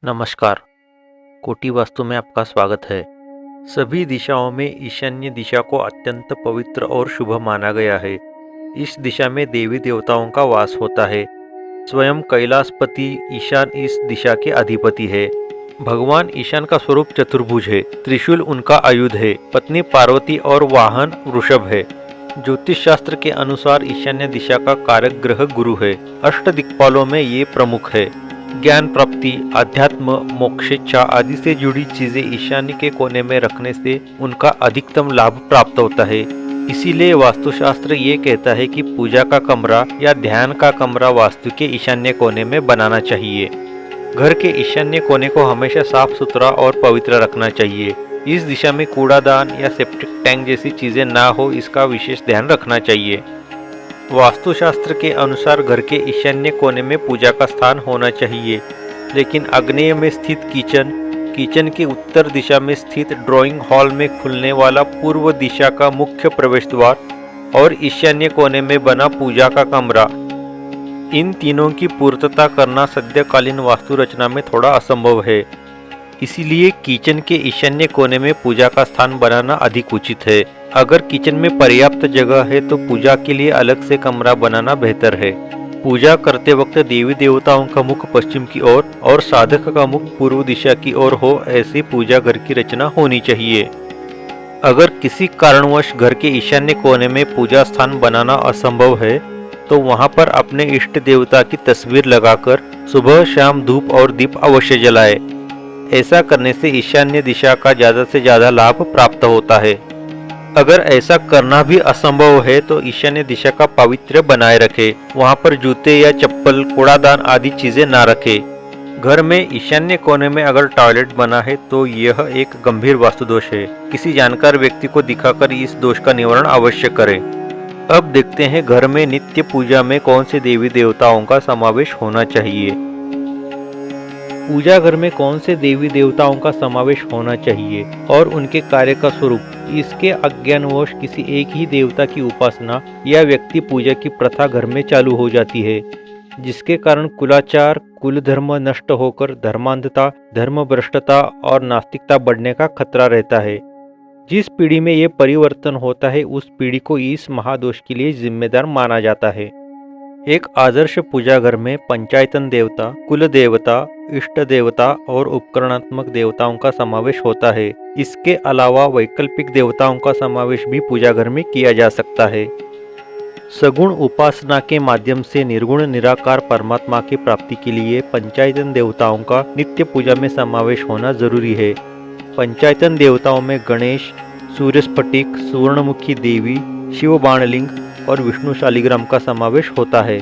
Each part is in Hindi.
नमस्कार। कोटि वास्तु में आपका स्वागत है। सभी दिशाओं में ईशान्य दिशा को अत्यंत पवित्र और शुभ माना गया है। इस दिशा में देवी देवताओं का वास होता है। स्वयं कैलाशपति ईशान इस दिशा के अधिपति है। भगवान ईशान का स्वरूप चतुर्भुज है। त्रिशूल उनका आयुध है। पत्नी पार्वती और वाहन वृषभ है। ज्योतिष शास्त्र के अनुसार ईशान्य दिशा का कारक ग्रह गुरु है। अष्ट दिक्पालों में ये प्रमुख है। ज्ञान प्राप्ति, अध्यात्म, मोक्षेच्छा आदि से जुड़ी चीजें ईशान्य के कोने में रखने से उनका अधिकतम लाभ प्राप्त होता है। इसीलिए वास्तुशास्त्र ये कहता है कि पूजा का कमरा या ध्यान का कमरा वास्तु के ईशान्य कोने में बनाना चाहिए। घर के ईशान्य कोने को हमेशा साफ सुथरा और पवित्र रखना चाहिए। इस दिशा में कूड़ादान या सेप्टिक टैंक जैसी चीजें ना हो, इसका विशेष ध्यान रखना चाहिए। वास्तुशास्त्र के अनुसार घर के ईशान्य कोने में पूजा का स्थान होना चाहिए, लेकिन आग्नेय में स्थित किचन की उत्तर दिशा में स्थित ड्राइंग हॉल में खुलने वाला पूर्व दिशा का मुख्य प्रवेश द्वार और ईशान्य कोने में बना पूजा का कमरा, इन तीनों की पूर्तता करना सद्यकालीन वास्तु रचना में थोड़ा असंभव है। इसीलिए किचन के ईशान्य कोने में पूजा का स्थान बनाना अधिक उचित है। अगर किचन में पर्याप्त जगह है तो पूजा के लिए अलग से कमरा बनाना बेहतर है। पूजा करते वक्त देवी देवताओं का मुख पश्चिम की ओर और साधक का मुख पूर्व दिशा की ओर हो, ऐसी पूजा घर की रचना होनी चाहिए। अगर किसी कारणवश घर के ईशान्य कोने में पूजा स्थान बनाना असंभव है तो वहां पर अपने इष्ट देवता की तस्वीर लगाकर सुबह शाम धूप और दीप अवश्य जलाए। ऐसा करने से ईशान्य दिशा का ज्यादा से ज्यादा लाभ प्राप्त होता है। अगर ऐसा करना भी असंभव है तो ईशान्य दिशा का पावित्र्य बनाए रखे। वहां पर जूते या चप्पल, कूड़ादान आदि चीजें ना रखे। घर में ईशान्य कोने में अगर टॉयलेट बना है तो यह एक गंभीर वास्तु दोष है। किसी जानकार व्यक्ति को दिखाकर इस दोष का निवारण अवश्य करें। अब देखते हैं घर में नित्य पूजा में कौन से देवी देवताओं का समावेश होना चाहिए। पूजा घर में कौन से देवी देवताओं का समावेश होना चाहिए और उनके कार्य का स्वरूप, इसके अज्ञानवश किसी एक ही देवता की उपासना या व्यक्ति पूजा की प्रथा घर में चालू हो जाती है, जिसके कारण कुलाचार, कुल धर्म नष्ट होकर धर्मांधता, धर्मभ्रष्टता और नास्तिकता बढ़ने का खतरा रहता है। जिस पीढ़ी में ये परिवर्तन होता है उस पीढ़ी को इस महादोष के लिए जिम्मेदार माना जाता है। एक आदर्श पूजा घर में पंचायतन देवता, कुल देवता, इष्ट देवता और उपकरणात्मक देवताओं का समावेश होता है। इसके अलावा वैकल्पिक देवताओं का समावेश भी पूजा घर में किया जा सकता है। सगुण उपासना के माध्यम से निर्गुण निराकार परमात्मा की प्राप्ति के लिए पंचायतन देवताओं का नित्य पूजा में समावेश होना जरूरी है। पंचायतन देवताओं में गणेश, सूर्य स्फटिक, सुवर्णमुखी देवी, शिव बाणलिंग और विष्णु शालिग्राम का समावेश होता है।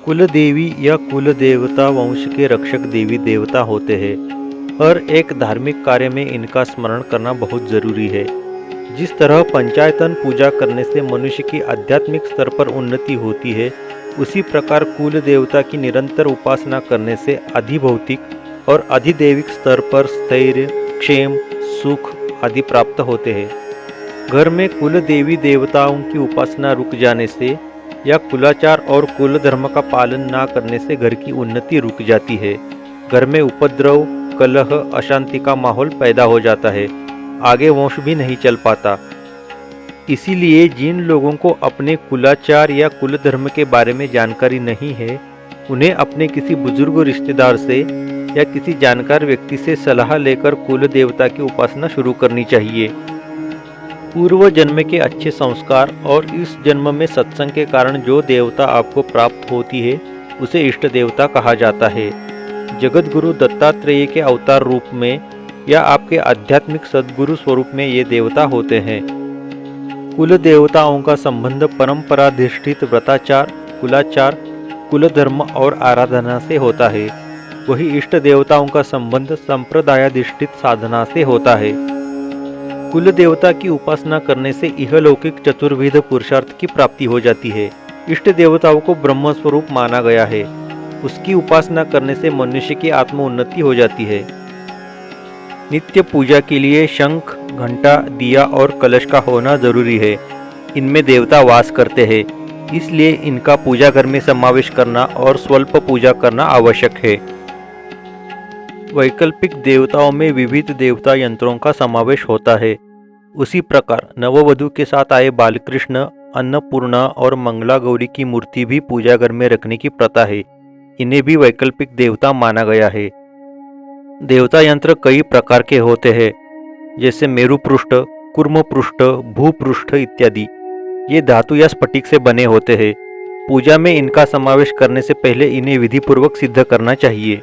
कुल देवी या कुल देवता वंश के रक्षक देवी देवता होते हैं। हर एक धार्मिक कार्य में इनका स्मरण करना बहुत जरूरी है। जिस तरह पंचायतन पूजा करने से मनुष्य की आध्यात्मिक स्तर पर उन्नति होती है, उसी प्रकार कुल देवता की निरंतर उपासना करने से अधिभौतिक और अधिदैविक स्तर पर स्थैर्य, क्षेम, सुख आदि प्राप्त होते हैं। घर में कुल देवी देवताओं की उपासना रुक जाने से या कुलाचार और कुल धर्म का पालन ना करने से घर की उन्नति रुक जाती है। घर में उपद्रव, कलह, अशांति का माहौल पैदा हो जाता है। आगे वंश भी नहीं चल पाता। इसीलिए जिन लोगों को अपने कुलाचार या कुल धर्म के बारे में जानकारी नहीं है, उन्हें अपने किसी बुजुर्ग रिश्तेदार से या किसी जानकार व्यक्ति से सलाह लेकर कुल देवता की उपासना शुरू करनी चाहिए। पूर्व जन्म के अच्छे संस्कार और इस जन्म में सत्संग के कारण जो देवता आपको प्राप्त होती है उसे इष्ट देवता कहा जाता है। जगत गुरु दत्तात्रेय के अवतार रूप में या आपके आध्यात्मिक सद्गुरु स्वरूप में ये देवता होते हैं। कुल देवताओं का संबंध परंपराधिष्ठित व्रताचार, कुलाचार, कुल धर्म और आराधना से होता है। वही इष्ट देवताओं का संबंध संप्रदायाधिष्ठित साधना से होता है। कुल देवता की उपासना करने से इहलौकिक चतुर्विध पुरुषार्थ की प्राप्ति हो जाती है। इष्ट देवताओं को ब्रह्म स्वरूप माना गया है। उसकी उपासना करने से मनुष्य की आत्मोन्नति हो जाती है। नित्य पूजा के लिए शंख, घंटा, दिया और कलश का होना जरूरी है। इनमें देवता वास करते हैं, इसलिए इनका पूजा घर में समावेश करना और स्वल्प पूजा करना आवश्यक है। वैकल्पिक देवताओं में विविध देवता यंत्रों का समावेश होता है। उसी प्रकार नववधू के साथ आए बालकृष्ण, अन्नपूर्णा और मंगला गौरी की मूर्ति भी पूजा घर में रखने की प्रथा है। इन्हें भी वैकल्पिक देवता माना गया है। देवता यंत्र कई प्रकार के होते हैं, जैसे मेरु पृष्ठ, कूर्म पृष्ठ, भूपृष्ठ इत्यादि। ये धातु या स्फटिक से बने होते हैं। पूजा में इनका समावेश करने से पहले इन्हें विधिपूर्वक सिद्ध करना चाहिए।